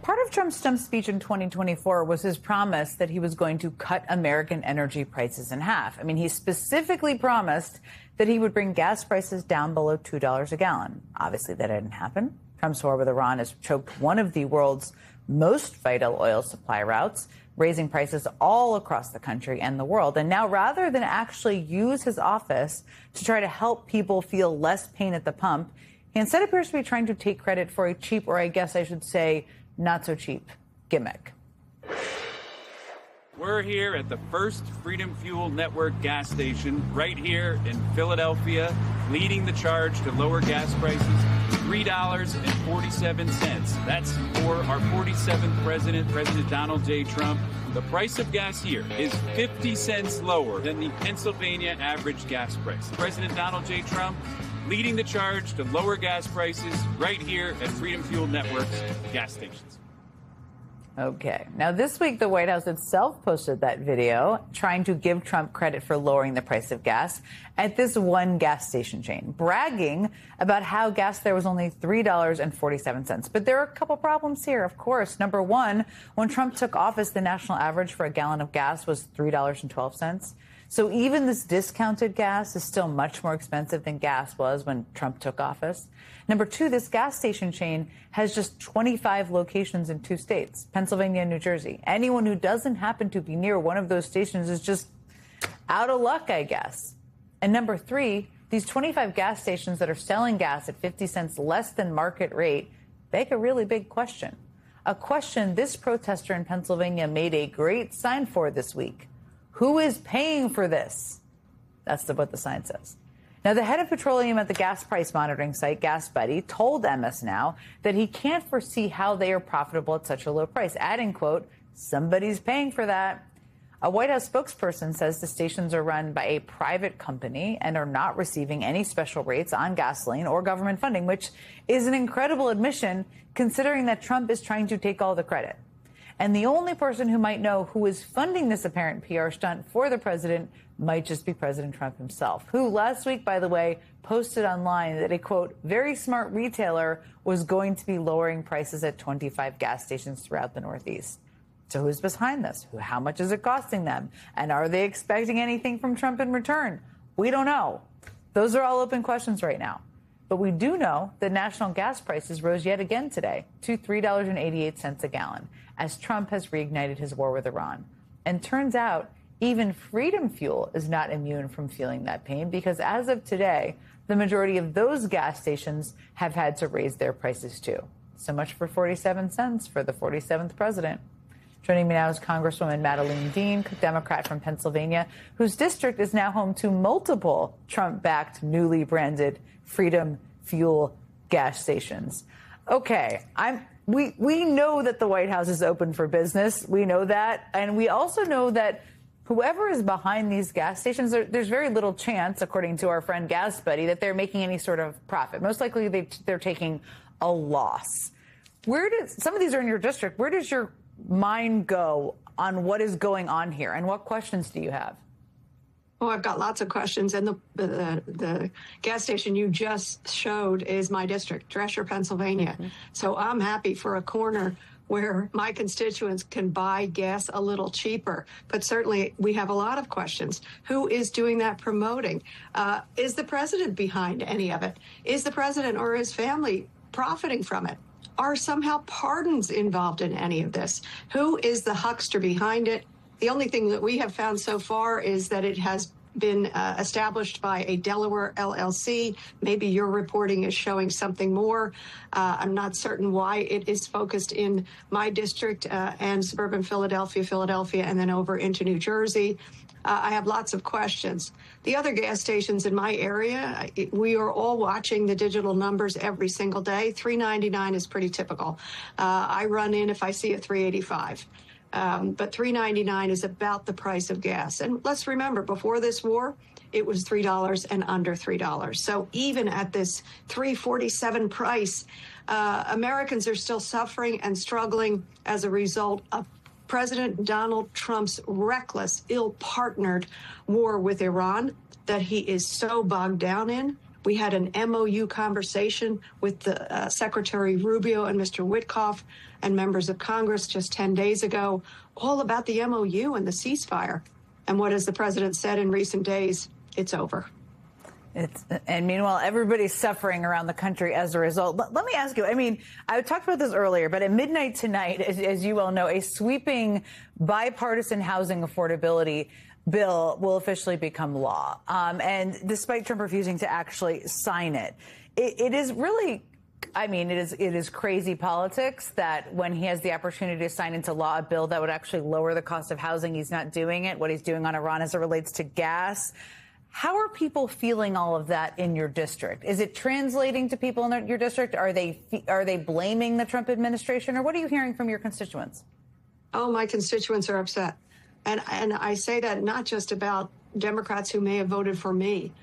Part of Trump's stump speech in 2024 was his promise that he was going to cut American energy prices in half. I mean, he specifically promised that he would bring gas prices down below $2 a gallon. Obviously, that didn't happen. Trump's war with Iran has choked one of the world's most vital oil supply routes, raising prices all across the country and the world. And now, rather than actually use his office to try to help people feel less pain at the pump, he instead appears to be trying to take credit for a cheap, or I guess I should say, not so cheap gimmick. We're here at the first Freedom Fuel Network gas station right here in Philadelphia, leading the charge to lower gas prices, $3.47. That's for our 47th president, President Donald J. Trump. The price of gas here is 50 cents lower than the Pennsylvania average gas price. President Donald J. Trump leading the charge to lower gas prices right here at Freedom Fuel Network's gas stations. Okay. Now, this week, the White House itself posted that video trying to give Trump credit for lowering the price of gas at this one gas station chain, bragging about how gas there was only $3.47. But there are a couple problems here, of course. Number one, when Trump took office, the national average for a gallon of gas was $3.12. So even this discounted gas is still much more expensive than gas was when Trump took office. Number two, this gas station chain has just 25 locations in 2 states, Pennsylvania and New Jersey. Anyone who doesn't happen to be near one of those stations is just out of luck, I guess. And number three, these 25 gas stations that are selling gas at 50 cents less than market rate beg a really big question. A question this protester in Pennsylvania made a great sign for this week. Who is paying for this? That's what the sign says. Now, the head of petroleum at the gas price monitoring site, GasBuddy, told MS Now that he can't foresee how they are profitable at such a low price, adding, quote, somebody's paying for that. A White House spokesperson says the stations are run by a private company and are not receiving any special rates on gasoline or government funding, which is an incredible admission considering that Trump is trying to take all the credit. And the only person who might know who is funding this apparent PR stunt for the president might just be President Trump himself, who last week, by the way, posted online that a, quote, very smart retailer was going to be lowering prices at 25 gas stations throughout the Northeast. So who's behind this? How much is it costing them? And are they expecting anything from Trump in return? We don't know. Those are all open questions right now. But we do know that national gas prices rose yet again today to $3.88 a gallon, as Trump has reignited his war with Iran. And turns out even Freedom Fuel is not immune from feeling that pain, because as of today, the majority of those gas stations have had to raise their prices too. So much for 47 cents for the 47th president. Joining me now is Congresswoman Madeleine Dean, Democrat from Pennsylvania, whose district is now home to multiple Trump-backed, newly branded Freedom Fuel gas stations. Okay, we know that the White House is open for business. We know that. And we also know that whoever is behind these gas stations, there's very little chance, according to our friend GasBuddy, that they're making any sort of profit. Most likely they're taking a loss. Some of these are in your district. Where does your mind go on what is going on here, and what questions do you have? Oh, I've got lots of questions. And the gas station you just showed is my district, Dresher, Pennsylvania. Mm-hmm. So I'm happy for a corner where my constituents can buy gas a little cheaper. But certainly we have a lot of questions. Who is doing that promoting? Is the president behind any of it? Is the president or his family profiting from it? Are somehow pardons involved in any of this? Who is the huckster behind it? The only thing that we have found so far is that it has been established by a Delaware LLC. Maybe your reporting is showing something more. I'm not certain why it is focused in my district and suburban Philadelphia, and then over into New Jersey. I have lots of questions. The other gas stations in my area, we are all watching the digital numbers every single day. $3.99 is pretty typical. I run in if I see a $3.85. But $3.99 is about the price of gas. And let's remember, before this war, it was $3 and under $3. So even at this $3.47 price, Americans are still suffering and struggling as a result of President Donald Trump's reckless, ill-partnered war with Iran that he is so bogged down in. We had an MOU conversation with the Secretary Rubio and Mr. Witkoff and members of Congress just 10 days ago, all about the MOU and the ceasefire. And what has the president said in recent days? It's over. And meanwhile, everybody's suffering around the country as a result. Let me ask you, I mean, I talked about this earlier, but at midnight tonight, as you well know, a sweeping bipartisan housing affordability bill will officially become law. And despite Trump refusing to actually sign it, it is really, I mean, it is crazy politics that when he has the opportunity to sign into law a bill that would actually lower the cost of housing, he's not doing it. What he's doing on Iran as it relates to gas. How are people feeling all of that in your district? Is it translating to people in your district? Are they blaming the Trump administration, or what are you hearing from your constituents? Oh, my constituents are upset. And I say that not just about Democrats who may have voted for me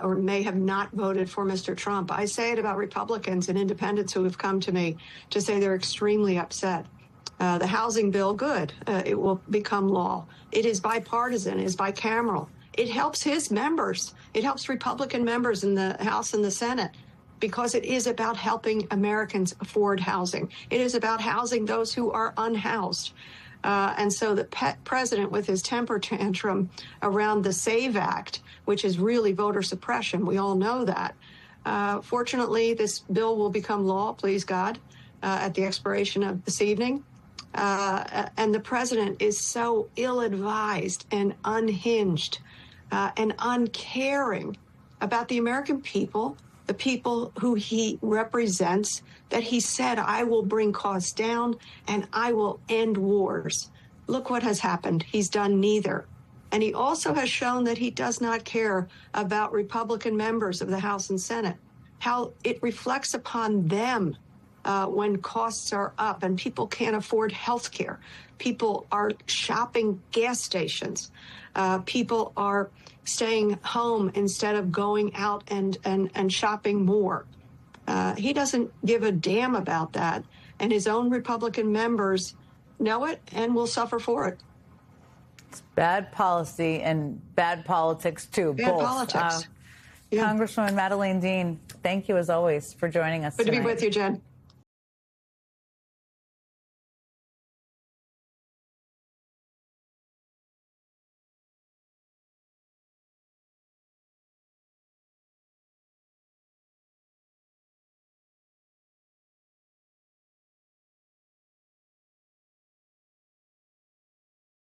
or may have not voted for Mr. Trump. I say it about Republicans and independents who have come to me to say they're extremely upset. The housing bill, good. It will become law. It is bipartisan. It is bicameral. It helps his members. It helps Republican members in the House and the Senate because it is about helping Americans afford housing. It is about housing those who are unhoused. And so the president, with his temper tantrum around the SAVE Act, which is really voter suppression, we all know that. Fortunately, this bill will become law, please God, at the expiration of this evening. And the president is so ill-advised and unhinged and uncaring about the American people, the people who he represents, that he said, I will bring costs down and I will end wars. Look what has happened. He's done neither. And he also has shown that he does not care about Republican members of the House and Senate, how it reflects upon them when costs are up and people can't afford health care. People are shopping gas stations. People are staying home instead of going out and shopping more. He doesn't give a damn about that. And his own Republican members know it and will suffer for it. It's bad policy and bad politics, too. Bad both. politics. Yeah. Congresswoman Madeleine Dean, thank you, as always, for joining us Good tonight. to be with you, Jen.